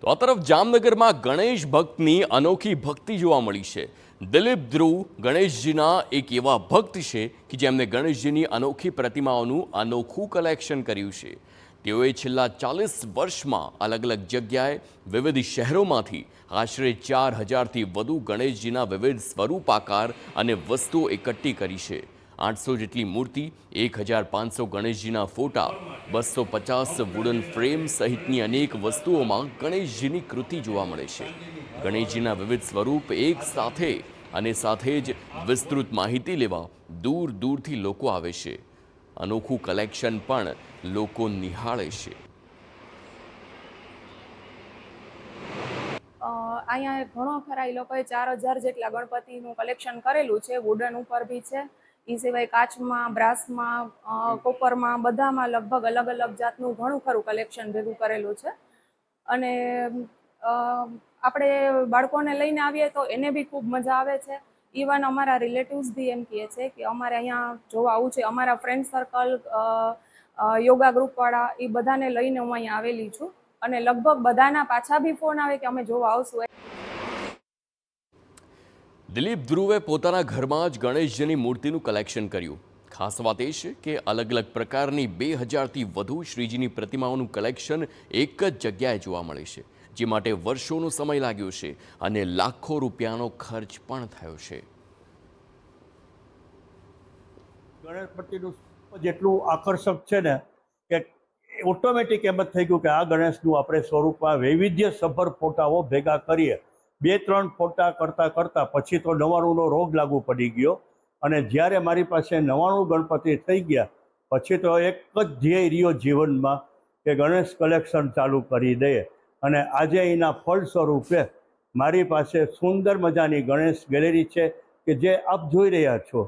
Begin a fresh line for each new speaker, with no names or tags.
તો આ તરફ જામનગરમાં ગણેશ ભક્તની અનોખી ભક્તિ જોવા મળી છે। દિલીપ ધ્રુવ ગણેશજીના એક એવા ભક્ત છે કે જેમને ગણેશજીની અનોખી પ્રતિમાઓનું અનોખું કલેક્શન કર્યું છે। તેઓએ છેલ્લા 40 વર્ષમાં અલગ અલગ જગ્યાએ વિવિધ શહેરોમાંથી આશરે 4000થી વધુ ગણેશજીના વિવિધ સ્વરૂપાકાર અને વસ્તુઓ એકઠી કરી છે। 800 જેટલી મૂર્તિ, 1500 ગણેશજીના ફોટા, 250 વુડન ફ્રેમ સહિતની અનેક વસ્તુઓમાં ગણેશજીની કૃતિ જોવા મળે છે। ગણેશજીના વિવિધ સ્વરૂપ એક સાથે અને સાથે જ વિસ્તૃત માહિતી લેવા દૂર દૂરથી લોકો આવે છે। અનોખું કલેક્શન પણ લોકો નિહાળે છે।
અહીંયા ઘણો ખરા એ લોકોએ 4000 જેટલા ગણપતિનું કલેક્શન કરેલું છે। વુડન ઉપર બી છે, એ સિવાય કાચમાં, બ્રાસમાં, કોપરમાં, બધામાં લગભગ અલગ અલગ જાતનું ઘણું ખરું કલેક્શન ભેગું કરેલું છે। અને આપણે બાળકોને લઈને આવીએ તો એને બી ખૂબ મજા આવે છે। ઇવન અમારા રિલેટિવ્સ બી એમ કહે છે કે અમારે અહીંયા જોવા આવું છે। અમારા ફ્રેન્ડ સર્કલ, યોગા ગ્રુપવાળા, એ બધાને લઈને હું અહીંયા આવેલી છું અને લગભગ બધાના પાછા બી ફોન આવે કે અમે જોવા આવશું।
દિલીપ ધ્રુવે પોતાના ઘરમાં જ ગણેશજીની મૂર્તિનું કલેક્શન કર્યું। ખાસ વાત એ છે કે અલગ અલગ પ્રકારની 2000થી વધુ શ્રીજીની પ્રતિમાઓનું કલેક્શન એક જ જગ્યાએ જોવા મળે છે, જે માટે વર્ષોનો સમય લાગ્યો છે અને લાખો રૂપિયાનો ખર્ચ પણ થયો છે।
ગણેશપતિનું જેટલું આકર્ષક છે ને કે ઓટોમેટિક એમ જ થઈ ગયું કે આ ગણેશનું આપણે સ્વરૂપમાં વૈવિધ્યસભર ફોટાઓ ભેગા કરીએ। 2-3 ફોટા કરતાં પછી તો 99નો રોગ લાગુ પડી ગયો અને જ્યારે મારી પાસે 99 ગણપતિ થઈ ગયા પછી તો એક જ ધ્યેય રહ્યો જીવનમાં કે ગણેશ કલેક્શન ચાલુ કરી દઈએ। અને આજે એના ફળ સ્વરૂપે મારી પાસે સુંદર મજાની ગણેશ ગેલેરી છે કે જે આપ જોઈ રહ્યા છો